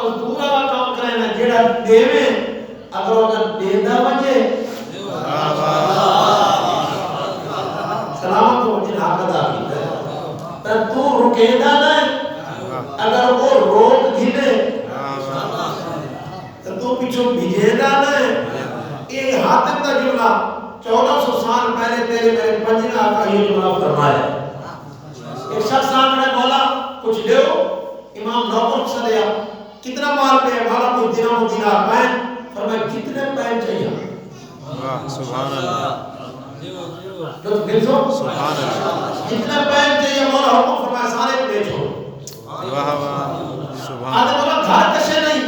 مزدورہ کا کام کرے نا جیڑا دیوے اگر وہ دیندہ وجے سلامت ہو جن حق ادا کیتا ہے تو رکیندہ نہیں اگر وہ روک گھنے تو پیچھو بھیجیندہ نہیں یہ حاتم کا جملہ 1400 سال پہلے تیرے میرے پنجنہ کا یہ جملہ فرمایا ایک شخص آنکھنے بولا کچھ دیو امام نوکر سے دیا کتنا مال پہ ہے بھالا کچھ دنوں و دینار پین فرمایا کتنے پین چاہیے سبحان اللہ سبحان اللہ کتنے پین چاہیے مولا حکم فرمایا سارے کو دے چھوڑو واہ واہ سبحان آدھے بولا گھر کشے نہیں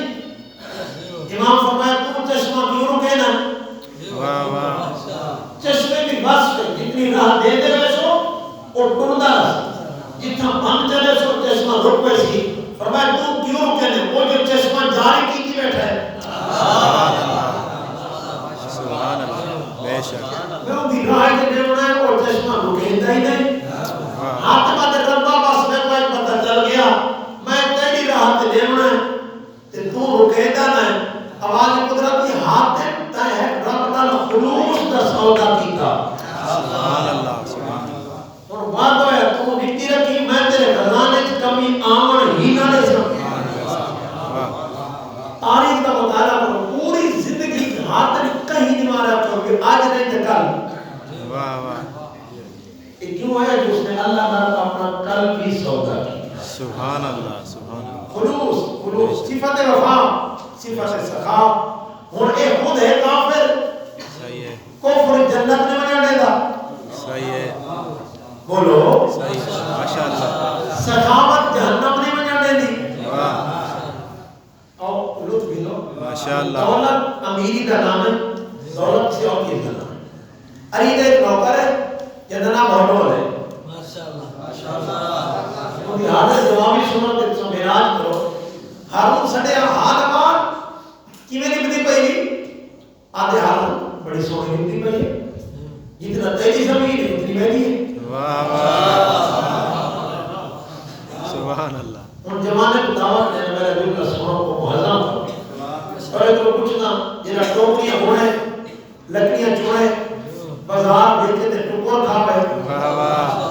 امام فرمایا تم چشمہ کیوں رکے نا واہ واہ چشمے کی بس پہ جتنی راہ دے دے ویسو اور ٹردہ رہا جتنا بند چلے سو چشمہ رک پہ سی فرمایا تم کیوں رکے نا وہ جو چشمہ جاری کی کی بیٹھا ہے سبحان اللہ بے شک میں بھی راہ کے دیونا ہے اور چشمہ رکیندہ ہی نہیں حاتمہ دے ربا بس میں کوئی پتہ چل گیا میں تیری راہ کے دیونا ہے تے تو رکیندہ نہیں آواز قدرتی حاتم تے ہے رب نال خلوص دا سودا کیتا سبحان اللہ سبحان اللہ اور بات ہے تو نتی رکھی میں تیرے خزانے کی کمی آمن ہی نہ لے سکتی تاریخ کا مطالعہ کرو پوری زندگی ہاتھ نے کہیں نہیں مارا کہ آج نہیں تھے کل واہ واہ یہ کیوں ہے جو اس نے اللہ تعالیٰ اپنا کل بھی سودا کی سبحان اللہ سبحان اللہ خلوص صفت وفا صفت سخا ہن اے خود ہے کافر صحیح ہے کفر جنت میں بنا دے گا صحیح ہے بولو صحیح ماشاءاللہ سخاوت جہنم میں بنا دے دی واہ اور لطف بھی لو ماشاءاللہ دولت امیری کا نام ہے دولت سے اور کی نام ہے ارید ایک نوکر ہے جنہا نام بھولول ہے تو لہذا جوابی سنو کہ تم میراج کرو ہارون سڑے حال امان کی میں نبدی پہی آدھے ہارون بڑی سونی نبدی پہی ہے جتنا تیری زمین ہے اتنی میری ہے واہ واہ سبحان اللہ ان زمانے کو دعوت دینے میرے دل کا سنو کو محضام کرو اور تو پوچھنا جنہا ٹوکریاں ہوئے لکڑیاں چوڑے بازار بیچے تھے ٹکور کھا پہ واہ واہ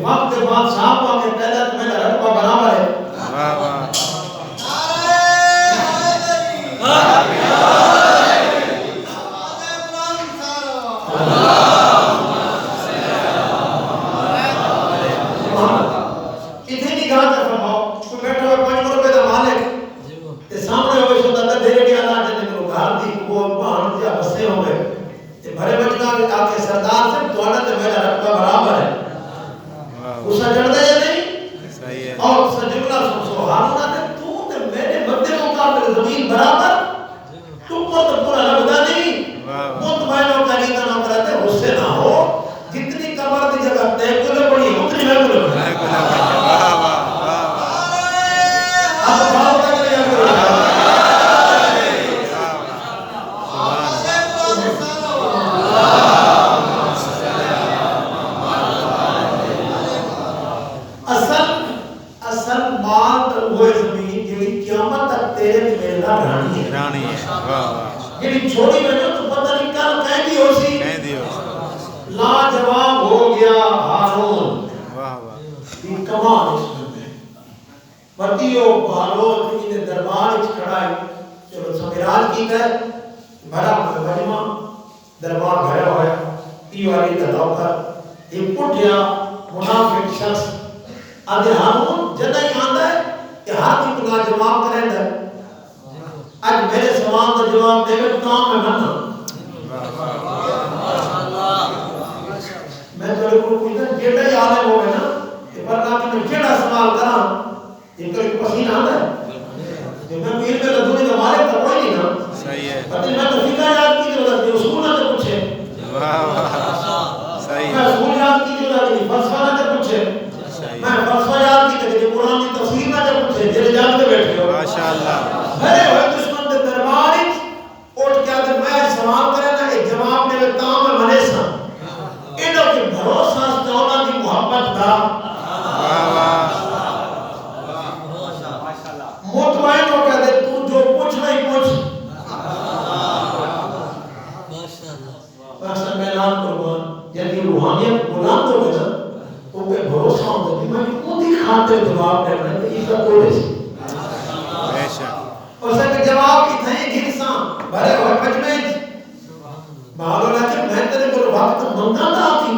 وقت کے بعد صاحب آگے پیدا تو میرا رقبہ برابر ہے واہ واہ اتنی نہیں کہا تھا فرماؤ کوئی بیٹھا ہوئے 5 روپے دا مالک تے سامنے ہوئے سو دادا دے گیا اللہ جنے کو گھر دی کو پہاڑ دیا بسے ہو گئے تے بھرے بچنا آپ کے سردار سے دوڑا تے میرا رقبہ برابر ہے اسا جڑ دے یا نہیں صحیح ہے اور سجملہ سو ہارون نے تو تے میرے بندے مقابل زمین برابر تو کو تو پورا لگدا نہیں مطمئنوں کا نہیں نہ کرتے اس سے نہ ہو جتنی کمر دی جگہ تے کو بڑی اتنی میں کو واہ واہ اب بھاؤ تک لے اصل مال تو وہ زمین جڑی قیامت تک تیرے میرے نال رہنی ہے رانی ہے واہ واہ جڑی چھوڑی میں تو پتہ نہیں کل کہہ دی ہو سی کہہ دیو لا جواب ہو گیا ہارون واہ واہ یہ کمال اس میں پتیو ہارون کی دربار وچ کھڑا ہے چلو سمیراج کی ہے بڑا مجمع دربار بھرا ہوا ہے تی والی کا نوکر یہ پٹھیا منافق شخص آدھے ہارون جدہ ہی آندہ ہے کہ ہر کی کنا جواب کریں دے آج میرے سوال کا جواب دے گا کام میں بننا میں تو لئے کوئی پوچھتا جیڑا ہی عالم ہو گئے نا کہ پر کہا کہ میں جیڑا سوال کرا ان کا ایک پسین آندہ ہے جو میں کوئی علم لدونی کا مالک تھا کوئی نہیں نا صحیح ہے پتہ میں تو فکر یاد کی جو لگتی اصول نہ تے پوچھے واہ واہ صحیح میں اصول یاد کی جو لگتی فلسفہ نہ تے پوچھے میں فلسفہ یاد کی تے قرآن کی تفسیر نہ تے پوچھے جیڑے جان کے بیٹھے ہو ماشاءاللہ بھرے ہوئے دشمن دے دربار اٹھ کے اگر میں سوال کرے نا ایک جواب میرے تام میں منے سا انہوں کے بھروسہ چولا کی محبت دا واہ واہ مطمئن ہو کے روحانیت بلند ہو گیا تو پہ بھروسہ ہوتا ہے میں خود ہی خاطر جواب دے رہا ہے اس کا کوئی نہیں بے شک اور سر جواب کی تھیں گرساں بھرے ہوئے مجمع معلوم ہے کہ میں تیرے کو وقت منگا تھا کی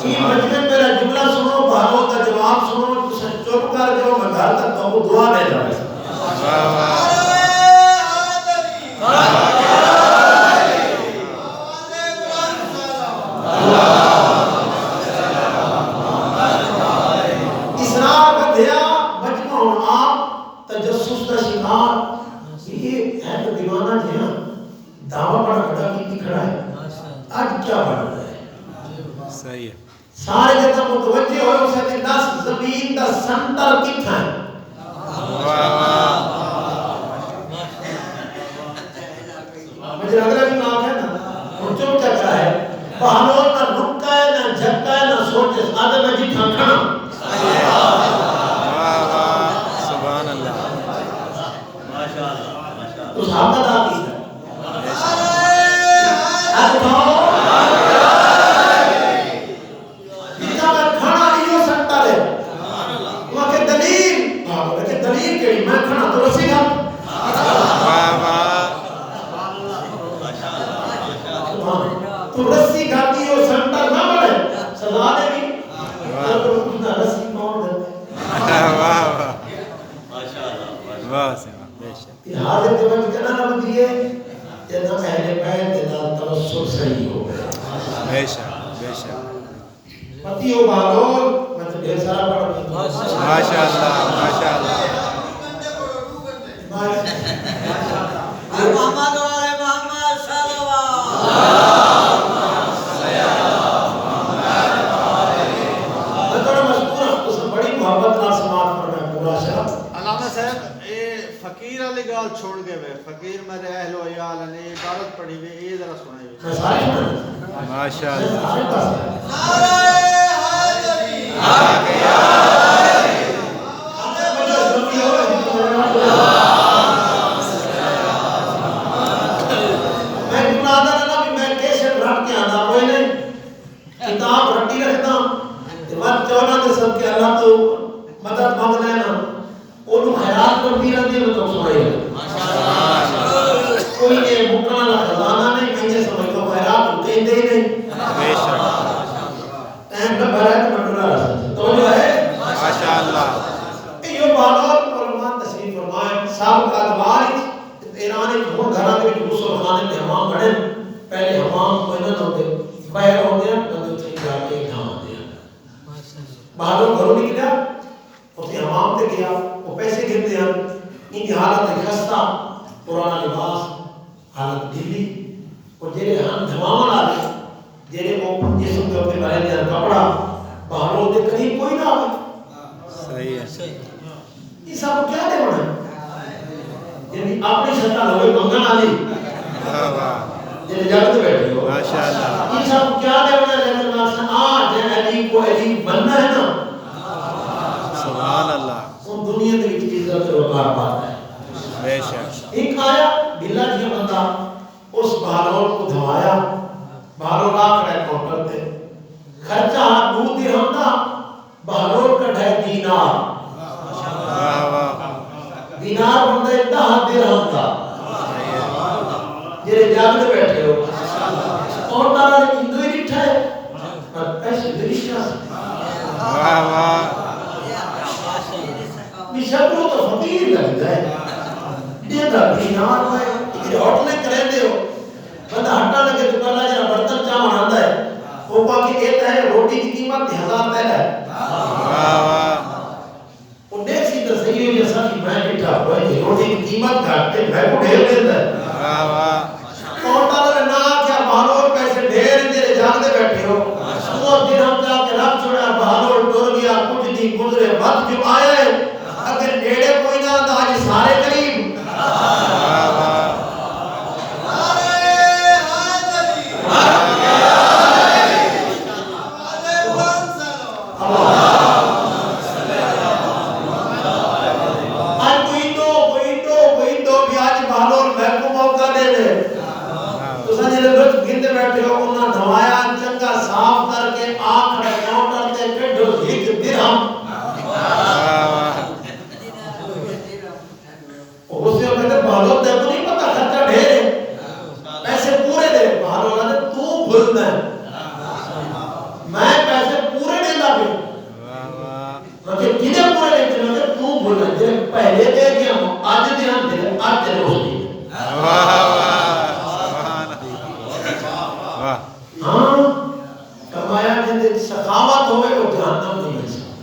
یہ مجمع میرا جملہ سنو بھاروں کا جواب سنو چپ کر جو میں گھر تک تو دعا لے جائے اسرار بدھیا مجمع آپ تجسس کا شکار یہ ہے تو دیوانہ جی ہاں دعویٰ بڑا کھڑا کی کھڑا ہے آج کیا بڑھ رہا ہے صحیح ہے سارے جتنا متوجہ ہوئے اسے کہ 10 زمین دا سنٹر کتھا ہے مجھے اگلا بھی نام ہے نا اور چوب چکا ہے بہانوں نہ رکا ہے نہ جھکا ہے نہ سوچے آدھے میں جی تھانکھنا سبحان اللہ تو صحابہ دا کی ہے آج کھاؤ جتنا میں کھانا ایو سنٹر ہے وہاں کے دلیل کہی میں کھانا تو رسی گا تو رسی کھاتی ہو سنٹر نہ بڑھے سزا دے گی تو اتنا رسی کون دیتے یہ حاضر کے بعد کہنا نہ بدیئے جنہا پہلے پہلے دینا توسل صحیح ہو بے شک پتی ہو بھالور میں تو ڈھیر سارا پڑھ گئی ماشاءاللہ ماشاءاللہ محمد والے محمد صلوات میں تھوڑا مشکور ہوں اس بڑی محبت نہ سماعت پر میں پورا شرح علامہ صاحب یہ فقیر علی گال چھوڑ گئے ہوئے فقیر میرے اہل و عیال نے عبارت پڑھی ہوئی یہ ذرا سنائی ہوئی میں سارے سنیں ماشاءاللہ سارے پاس ہے میں جملہ آدھا رہنا بھی میں کیسے رکھ کے آدھا کوئی نہیں کتاب رٹی رکھتا جب چونا دے سب کے اللہ تو مدد مانگ لینا انہوں خیرات کر بھی رہتی ہے تو سنائی ہے کوئی یہ مکرہ نہ خزانہ نہیں میں یہ سمجھتا خیرات ہوتے ہی نہیں بے شک ٹائم کا بھرا ہے تو مٹورا رہ سکتے تو جو ہے ماشاءاللہ یہ بانور علماء تشریف فرمائے صاحب کا دوار ایران ایک ہون گھرہ کے غسل خانے میں حمام بڑھے پہلے حمام کوئی نہ ہوتے باہر ہوتے ہیں بندے چلی جا کے ایک دھام آتے ہیں بہادر گھروں نکلیا اس نے حمام تے گیا وہ پیسے گھرتے ہیں ان کی حالت خستہ پرانا لباس حالت ڈھیلی اور جیرے ہم دھمامن آتے جیرے وہ جسم کے اپنے بھرے دیا کپڑا باہر ہوتے قریب کوئی نہ آئے صحیح ہے یہ سب کیا دے ہونا یعنی اپنی شکل ہوئی منگن آلی جنہیں جاگتے بیٹھے ہو ماشاءاللہ یہ سب کیا دے ہونا لیکن ناسا جن علی کو علی بننا ہے نا سبحان اللہ ان دنیا کے چیز عزت وقار پاتا ہے بے شک ایک آیا بلا جی بندہ اس بہارول کو دھوایا بہارول آکھ رہے کونٹر تے خرچہ 2 درہم دا بہارول کا ڈھائی دینار دینار بندہ 10 درہم دا جنہیں جاگتے بیٹھے ہو اور تارا نے ہندو ہی لٹھا ہے اور پیسے دریشہ شکلو تو فقیر لگتا ہے دیدہ دینار ہوئے یہ ہوٹلیں کرے دے ہو بندہ ہٹا لگے تو کہا جنہا برطن چاہ مانتا ہے وہ باقی کہتا ہے روٹی کی قیمت 1000 پہلا ہے وہ نیک سی در صحیح ہو یا ساتھی میں لٹھا ہوئے روٹی کی قیمت گھاٹتے میں کو ڈھیر دیتا ہے اور تعالیٰ نے نہ کیا بہانور پیسے ڈھیر تیرے جاگتے بیٹھے ہو وہ دن ہم جا کے رکھ چھوڑا بہانور ڈور گیا کچھ نہیں گزرے وقت جو آیا ہے اگر نیڑے کوئی نہ آتا آج سارے قریب آج کوئی دو بھی آج بہانور میں کو موقع دے دے تو تساں جڑے لوگ گندے بیٹھے ہو انہاں نوایا چنگا صاف کر کے آنکھ کاؤنٹر تے کڈو ایک درہم اس سے کہتے بھالو تے کو نہیں پتا خرچہ ڈھیر ہے پیسے پورے دے بھالو نے تو بھولنا ہے میں پیسے پورے دینا بھی مگر کنے پورے دیتے ہیں تو بھولنا ہے جب پہلے دے گیا ہوں آج دھیان دے آج دے روز دی ہاں کمایا جن سخاوت ہوئے وہ جہنم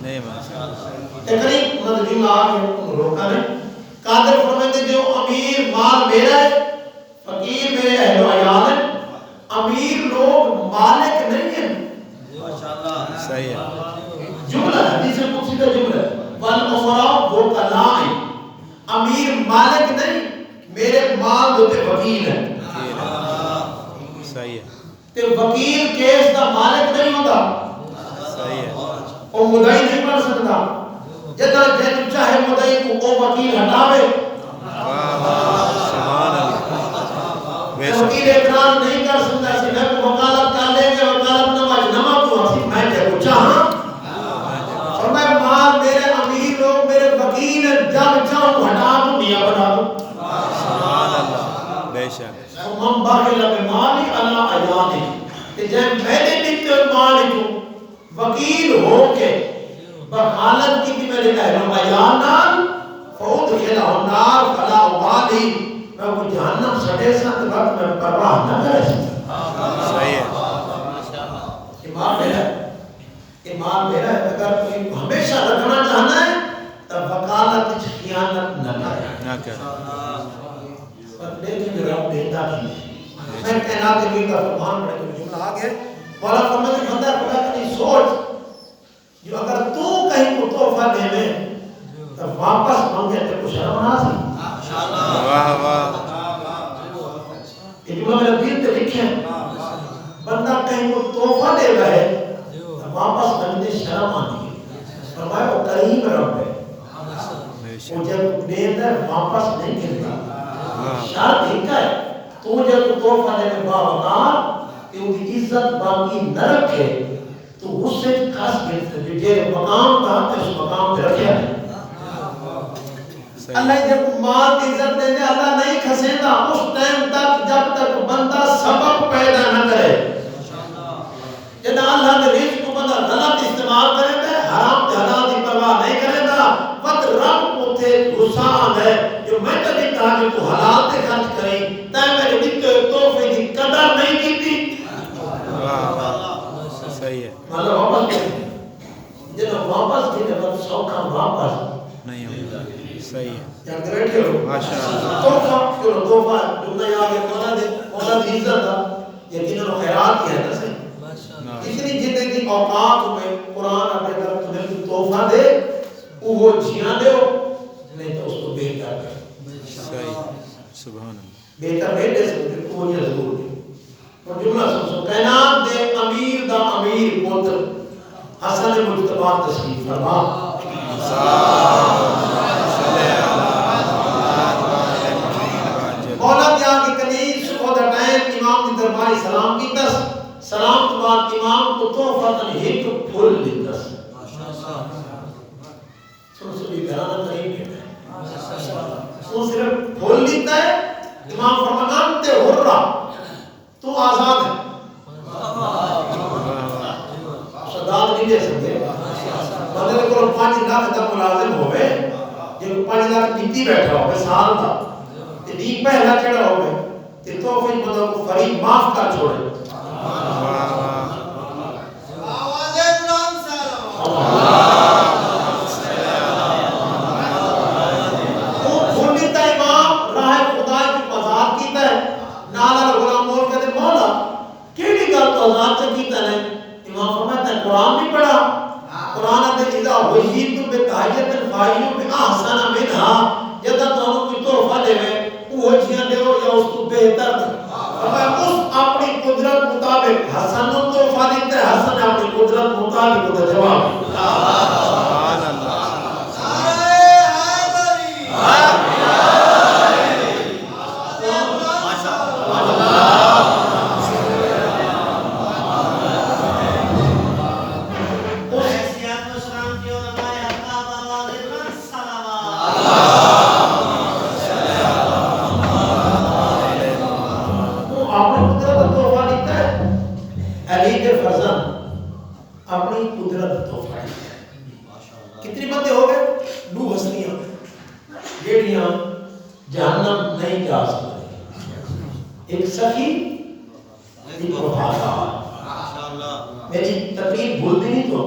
نہیں بن سکتا تقریب مدنی آگے روکا نہیں قادر فرمائتے جو امیر مال میرا ہے فقیر میرے اہل و عیال ہیں امیر لوگ مالک نہیں ہیں صحیح ہے جملہ حدیث قدسی کا جملہ ہے والمفراء وہ کلام ہے امیر مالک نہیں میرے مال دوتے وکیل ہیں صحیح ہے تے وکیل کیس دا مالک نہیں ہوتا صحیح ہے وہ مدعی نہیں بن سکتا جدہ جن چاہے مدعی کو وہ وکیل ہٹاوے سبحان اللہ بے وکیل اعتراض نہیں کر سکتا سی میں کو وکالت کر لے گے وکالت نماز نماز تو آسی میں تے کو چاہاں اور میں مال میرے امیر لوگ میرے وکیل جب چاہوں ہٹا دوں میاں بنا دوں سبحان اللہ بے شک من باقی لگے مالی اللہ عیانی کہ جب میں نے لکھتے مالک ہوں وکیل ہو کے بخالت کی بھی میں نے اہل و عیان فوت خلا النار فلا ابالی میں وہ جہنم سٹے ساتھ وقت میں پرواہ نہ کرے صحیح ہے ایمان میرا ہے ایمان میرا ہے اگر کوئی ہمیشہ رکھنا چاہنا ہے تب وکالت خیانت نہ کرے لیکن رب دیتا نہیں میں کائنات کے کا فرمان پڑھے تو جملہ آ گیا مولا فرماتے ہیں بندہ خدا کا نہیں سوچ جو اگر تو کہیں کو تحفہ دے میں تو واپس مانگے تے کو شرم نہ سی واہ واہ یہ جملہ میرا دل تے لکھے بندہ کہیں کو تحفہ دے رہا ہے تو واپس مانگے شرم آنی فرمایا وہ کریم رب ہے وہ جب دیتا ہے واپس نہیں کرتا شرط ایک ہے تو جب تو تحفہ دے میں باوقار کہ ان کی عزت باقی نہ رکھے تو اس سے خاص گرفت جو جیرے مقام کہاں تے اس مقام پہ رکھے ہے اللہ جب مال کی عزت دے دے اللہ نہیں کھسیندہ اس ٹائم تک جب تک بندہ سبب پیدا نہ کرے جنہا اللہ نے رزق کو بندہ غلط استعمال کرے دے حرام تے حلال دی پرواہ نہیں کرے دا وقت رب کو تھے غصہ ہے جو میں کبھی کہا کہ تو حلال تے خرچ کریں تے میرے دیتے تحفے کی قدر نہیں کی تھی صحیح ہے مطلب واپس کریں جنہا واپس کی جب سوکھا واپس نہیں ہوگا صحیح ہے یاد بیٹھے ہو ماشاءاللہ تحفہ جو تحفہ جملہ یہ آگے مولا دی عزت تھا یقیناً خیرات کی ہے نا صحیح اتنی زندگی اوقات میں قرآن اپنے طرف تمہیں تحفہ دے وہ جیاں دے ہو نہیں تو اس کو بہتر کر صحیح سبحان اللہ بہتر نہیں دے سکتے تو وہ یہ ضرور دے اور جملہ سن کائنات دے امیر دا امیر پوتر حسن مجتبہ تشریف فرما مولا دیا کہ کنیز صبح دا ٹائم امام دی درباری سلام کی تس سلام تو بعد امام کو تحفہ تنہیک پھول دیتس سنی گھرانا قریب کہتا ہے وہ صرف بھول لیتا ہے امام فرمان تے ہو رہا تو آزاد ہے صداد نہیں دے سکتے بندے کو 5 لاکھ تک ملازم ہوئے جب 5 لاکھ کتی بیٹھا ہوئے سال کا تے دین پہلا چڑھا ہوئے تے تو پھر بندہ کو فریق معاف کر چھوڑے آواز قرآن سلام قرآن نہیں پڑھا قرآن آتے اذا وحیتم بتحیت الفائیوں میں احسن منہا جدہ دونوں کی تحفہ دے میں وہ جیاں دے ہو یا اس کو بہتر دے اس اپنی قدرت مطابق حسن تحفہ دیتے ہیں حسن اپنی قدرت مطابق ہوتا جواب سبحان اللہ ماشاءاللہ جیڑیاں جہنم نہیں جا سکتے، ایک سخی ایک وفادار۔ میری تقریر بھولتی نہیں تو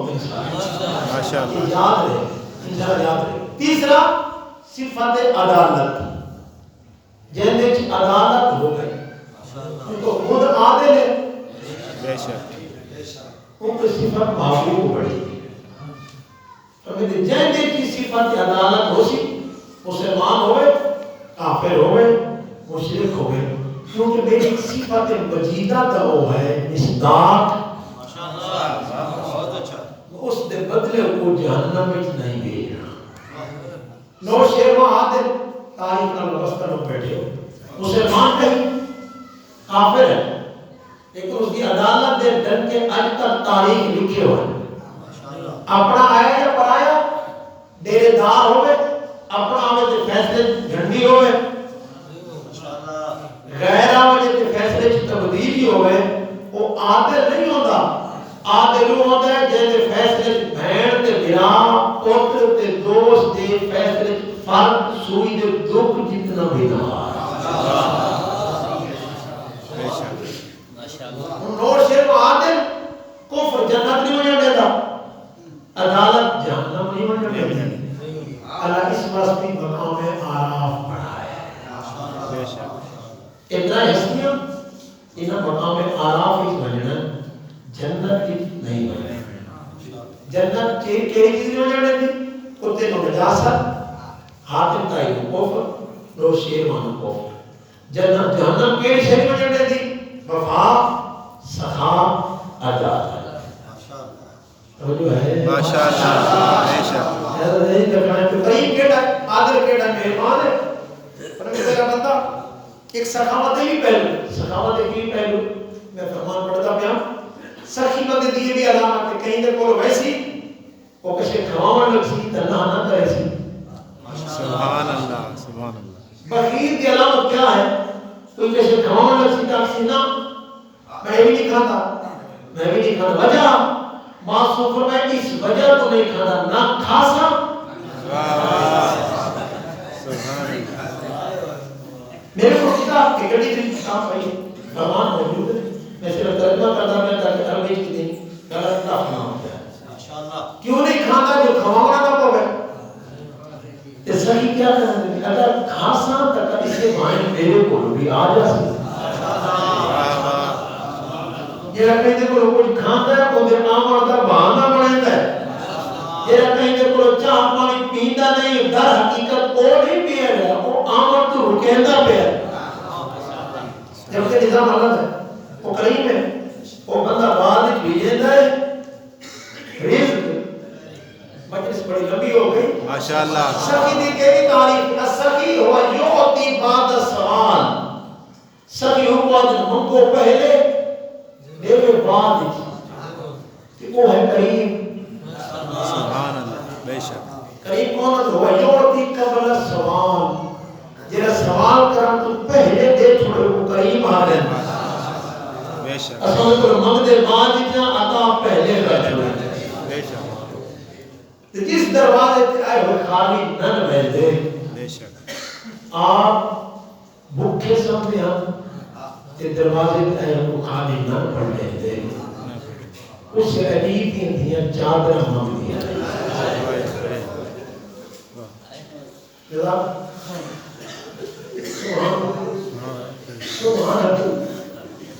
ماشاءاللہ یاد رہے، انشاءاللہ یاد رہے۔ تیسرا صفت عدالت، جن وچ عدالت ہو گئی تو خود عادل ہے، بے شک ان کی صفت محبوب بڑی۔ جن کی صفت عدالت ہو سی، مسلمان ہوئے، کافر ہوئے، مشرک ہوئے، کیونکہ میری صفت مجیدہ کا وہ ہے مصداق، اس دے بدلے کو جہنم میں نہیں بھیجنا۔ نو شیرواں عادل تاریخ کا مبستر میں بیٹھے ہو، مسلمان نہیں کافر ہے، لیکن اس کی عدالت دے ڈن کے اج تک تاریخ لکھے ہوئے، اپنا آیا یا پرایا ڈیرے دار ہوئے، اپنا آمد کے فیصلے جھنڈی ہوئے، غیر آمد کے فیصلے کی تبدیلی ہوئے، وہ عادل نہیں ہوتا۔ عادل ہوتا ہے جیسے فیصلے بہن تے بھرا پتر تے دوست دے فیصلے فرق سوئی دے دکھ جتنا بھی نہ بے شک نور شیر عادل کفر جنت نہیں ہونے دیتا، عدالت جہنم نہیں ہونے دیتا۔ اللہ اس واسطے مقام آراف پڑھا ہے، بے شک اتنا ہستیاں انہاں مقام آراف ہی بننا، جنت کی نہیں بننا۔ جنت کی چیز ہو جانے دی، کتے کو نجاست، حاتم تائی کو کفر، نو شیروان کو جنت جہنم کی شریف ہو جانے دی، وفا، سخا، عدالت۔ توجہ ہے ماشاءاللہ بے شک ایسا نہیں کرنا ہے کہ کریم کیڑا ہے، عادل کیڑا ہے، مہربان ہے، پر میرا بندہ ایک سخاوت ہی پہلو، سخاوت ہی پہلو میں فرمان پڑھتا پیا، سخی بندے دیئے بھی علامات ہے، کہیں دے کولو ویسی وہ کشے کھواؤں لگ سی تنہا نہ کرے سی۔ سبحان اللہ سبحان اللہ بخیل کی علامت کیا ہے؟ کوئی کشے کھواؤں لگ سی تاکسی نہ میں بھی نہیں کھاتا، میں بھی نہیں کھاتا، وجہ معصوم فرمائے اس وجہ تو نہیں کھاتا نہ کھاسا سبحان اللہ میرے کو کتاب کی گڑی دن کتاب پڑھی فرمان موجود ہے، میں صرف ترجمہ کرتا میں تاکہ عربی کی دن غلط نہ ہو جائے۔ کیوں نہیں کھاتا جو کھواؤں نہ پو گئے؟ یہ صحیح کیا کرنے اگر کھاسا تک اس کے معنی میرے کو بھی آ جا سکتا، یہ کہیں دے کو کچھ کھاتا ہے وہ دے نام اور بہانہ بناتا ہے، یہ کہیں دے کو چاہ پانی پیندا نہیں، در حقیقت وہ نہیں پیا رہا، وہ آمد تو رکیندہ پیا جب کہ نظام غلط ہے، وہ کریم ہے، وہ بندہ بعد بھیجتا ہے رزق۔ مجلس بڑی لمبی ہو گئی، ماشاءاللہ سخی دی کئی تعریف، السخی ہوا یعطی بعد السوال، سخی ہوا جو منگو پہلے دیوے بعد کہ وہ ہے کریم۔ سبحان اللہ بے شک کریم کون ہے؟ ہوا یعطی قبل السوال، جنہا سوال کرن تو پہلے دے چھوڑے وہ کریم آ گئے، بے شک اصل تو منگ دے بعد اتنا عطا پہلے کر چھوڑے۔ بے شک جس دروازے تے آئے ہوئے خالی نن بیل دے، بے شک آپ بھوکے سمجھے ہم تے دروازے تے آئے ہوئے خالی نن پڑھ لے دے، اس علیب دیا چادرہ مانگ دیا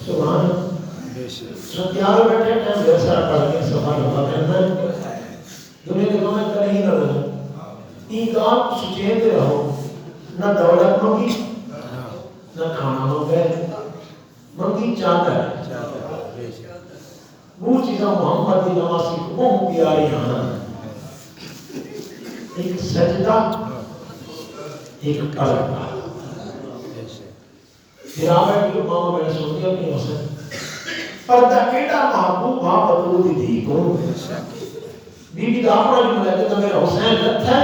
سبحان بے شک ستیار بیٹھے ٹائم ویسا پڑھ کے سبحان اللہ کرنا ہے، دنیا کے میں کہیں نہ رہو، ایک آپ سچین دے رہو، نہ دولت مانگی نہ کھانا مانگے، منگی چاہتا ہے وہ چیزاں محمد کی نواسی کو وہ پیاری آنا، ایک سجدہ ایک پردہ، پھر آمیں کہ ماما میں نے سنیا نہیں ہو سکتا، پردہ کیڑا محبوب ماں بدلو دی دی کو، بی بی داپڑا جو ملے کہ میرا حسین رت ہے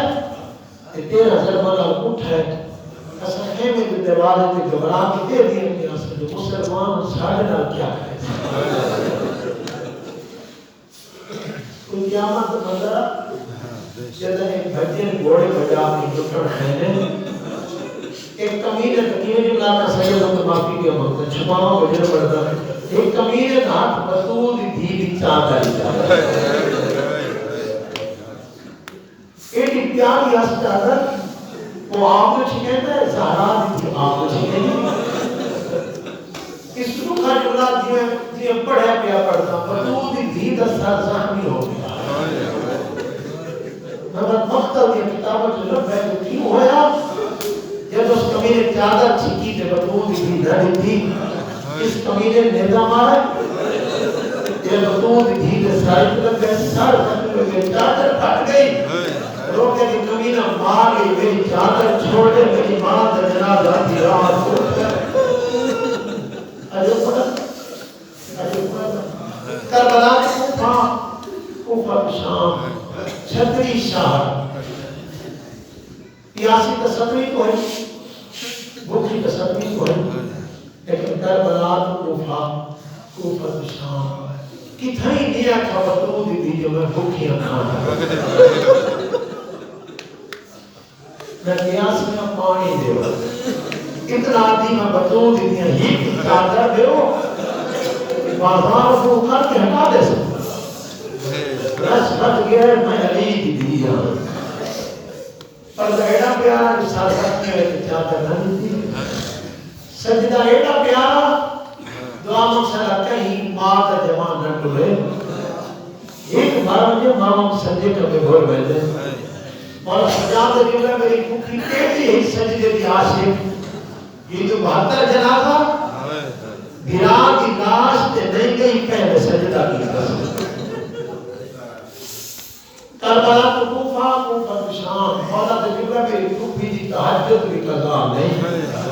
کہ 13,000 مانا اٹھ ہے، ایسا خیمے کے دیوارے کے گھبرا کے دے دیئے کہ ایسا جو مسلمان ساڑھے نال کیا کرے کوئی قیامت منظرہ جیسے ایک بھجین گھوڑے بجا کے جو کھڑ خینے ایک کمینے تکیویں جملہ کا سید کو معافی کیا مانگتا چھپاؤں کو جنہ پڑتا ہے ایک کمینے ہاتھ بطول دی دی چاہتا ہے ایک پیاری اس چادر وہ آپ کو چھکیتا ہے زہرا دی تھی آپ کو چھکیتا اس کو کا جملہ جی پڑھے پیا پڑھتا بطول دی دی دا سر زخمی ہو گیا میں مختل یہ کتابت جو لب ہے جو کیوں ہویا جب اس کمینے چادر چھکی تے بطول دی نہ دیتی اس کمینے نیدہ مارا یہ بطول دی سائٹ لگ گئے سار تک لگے چادر پھٹ گئی روکے دی کمینہ مار گئی میری چادر چھوڑ دے میری ماں دا جنازہ دی رات اٹھ کر عجب پڑا کربلا کوفہ شام چھتری شہر پیاسی تصوری کو ہے بھوکی تصوری کو ہے لیکن کربلا کوفہ شام کتھائی دیا تھا بطول دی جو میں بھوکیاں کھانا میں پیاس میں پانی دیو اتنا دی میں بطول دی دیا ہی کی چادر دیو بازار کو کر کے ہٹا دے سکتا رس بچ گیا میں علی دی دیا پر ایڈا پیارا جو ساتھ سکتے ہیں چادر نہیں دی سجدہ ایڈا پیارا دعا مقصدہ کہیں ماں کا جوان نہ ٹولے ایک بار مجھے ماں سجدے کا بے گھر بیٹھے اور سجاد دیولا میری کھوکھی پیٹی ہے سجدے دی عاشق یہ جو 72 جنازہ گرا کی لاش تے نہیں گئی پہلے سجدہ کی قسم کربلا تو کوفہ شام مولا دیولا میری کھوکھی دی تہجد بھی قضا نہیں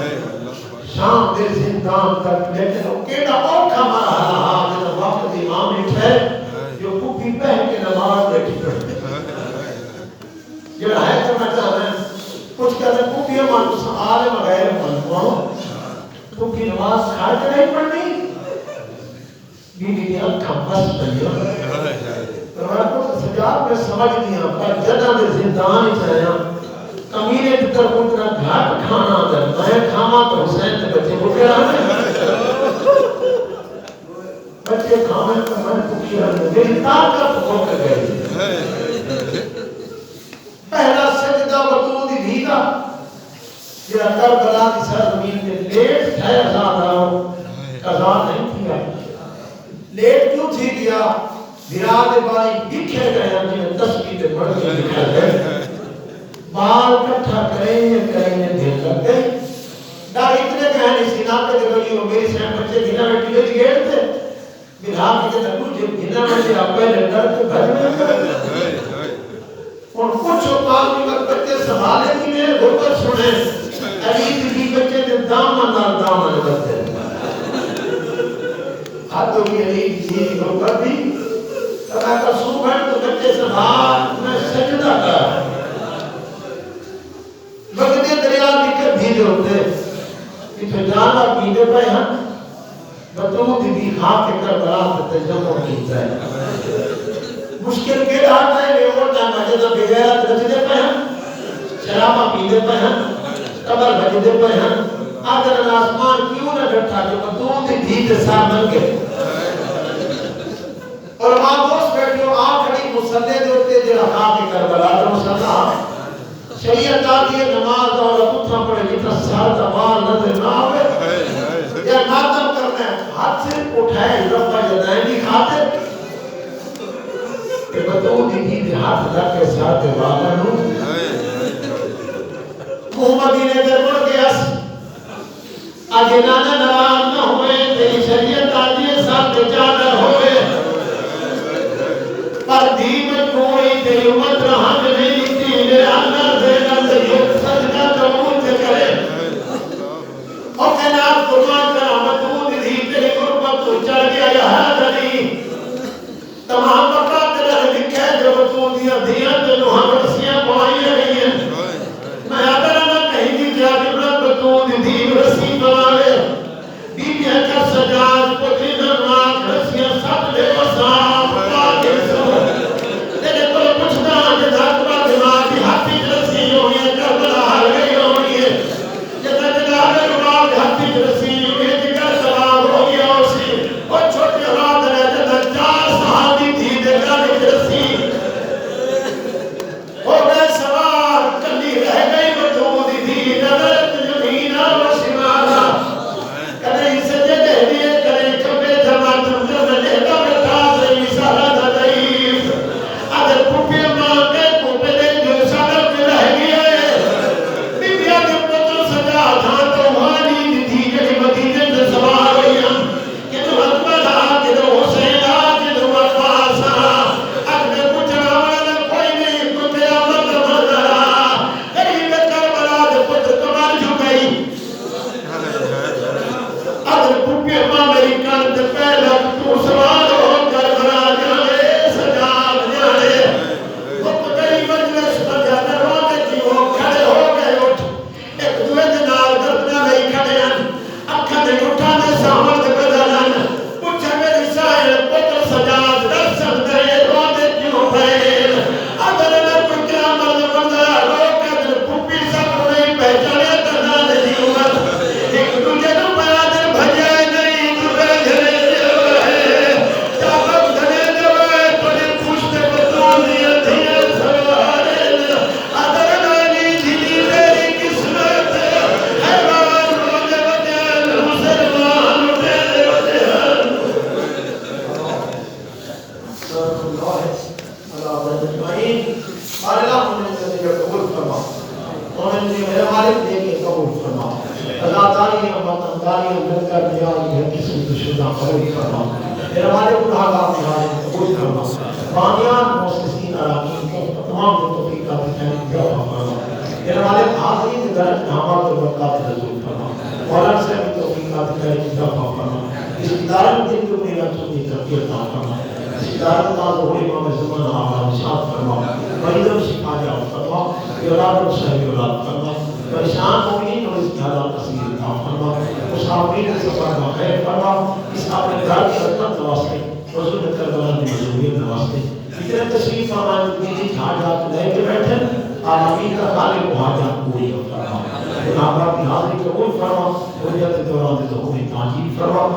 شام دے زندان تک لیکن وہ کیڑا اوکھا مرحلہ جب وقت امام اٹھے جو کھوکھی پہن کے نماز بیٹھی پڑھتے جڑا ہے کرنا چاہتا ہے کچھ کہتے ہیں کھوکھی ہم عالم غیر منکوڑوں کھوکھی نماز کھائے کے نہیں پڑھنی بی بی اکھا بس پڑھنی پرواہ کو سجاد میں سمجھ دیا پر جدہ میں زندان ہی چاہیا کمینے کی طرف اتنا گھاٹ کھانا در میں کھاما تو حسین تے بچے بھوکے رہنے بچے کھامے تو میں بھوکی رہنے میری طاقت ہو کر گئی پہلا سجدہ بطول دی بھیگا یہ کربلا کی سرزمین میں لیٹ ٹھہر جاتا ہو قضا نہیں کیا لیٹ کیوں تھی گیا بھراد باری بکھر گئے ہم جنہیں تسبیح تے بڑھ کے بکھر گئے بال کٹھا کریں دیر لگ گئی ڈار اتنے کہنے سینا پہ دیکھو یہ میری سین بچے گھنا میں ٹیلے دی گیڑ تھے بلہا کی جب کچھ گھنا میں سے آپ پہلے ڈر کے بھر میں کر اور کچھ اوپار کی وقت بچے سنبھالے کی میرے گھر سنے علی کی بچے نے دامن بچے ہاتھوں کی علی کی گھر بھی تب ایسا سو گھر تو بچے سنبھال میں سجدہ کر وقتی دریا دکھر بھیجے ہوتے کہ پھر جانا پیندے پہ ہم بطول دی خواہ کے کربلا تجمع کیتا ہے مشکل کے آتا ہے یہ اور ٹائم مجھے بغیرت رجدے پہ ہم شرابہ پیندے پہ ہم قبر بجدے پہ ہم آدھر آسمان کیوں نہ ڈٹھا جو بطول دی دھیتے سامن کے اور ماں دوست بیٹھو آنکھڑی مسلح دوتے جو خواہ کے کربلا تو مسلح شریعت آتی ہے نماز اور پتھا پڑے جتنا سال تمال نظر نہ ہوئے یا ماتم کرنا ہے ہاتھ سے اٹھائے رفع جدائیں بھی کھاتے کہ بطول دی دی ہاتھ لگ کے ساتھ والا ہوں محمدی نے درمڑ کے اس آگے نانا نواب نہ ہوئے تیری شریعت آتی ہے ساتھ چادر ہوئے پر دین کوئی تیری امت رہا میں نہیں لکھتی میرے اندر زیدہ سے یہ سجدہ قبول سے کرے اور کہنات قرآن کا رحمتون دی تیرے قربت تو چڑھ گیا یا حد علی تمام مقرات تیرے لکھے جو بطول دیا دیا تو ہم رسیاں پوائیں رہی ہیں میں اگر نہ کہیں دی جا جبرت بطول دی رسی بوالے بی بی کا سجاد پتری نرمات رسیاں سب لے وصاف پاکر سب انہوں نے میرے مالک دے کے قبول فرما عزاداریاں وطنداریاں مل کر نیاز ہے کسی دشدہ قبول فرما میرے مالک گناہگار نہارے قبول فرما بانیان موسسین عراقین کو تمام توفیقات خیر جواب فرما میرے مالک حاضرین درج نامات و برکات رسول فرما مولانا سے بھی توفیقات خیر جواب فرما اس ادارے دن کو میرا چونی ترقی عطا فرما اس ادارے کا ظہور امام زمان آمال شاد فرما مریضوں شفا جاؤ فرما اولاد و صحیح اولاد فرما پریشان مومنین اور اس کی حالات تصویر عطا فرما مسافرین سے فرما خیر فرما اس اپنے گھر کی رحمت واسطے حضور کربلا کی مظلومیت واسطے اتنے تشریف فرمائے کہ حاجات لے کے بیٹھے عالمین کا خالق حاجات پوری فرما گناہگار کی حاضری قبول فرما حجت دوران ظہور تعجیل فرما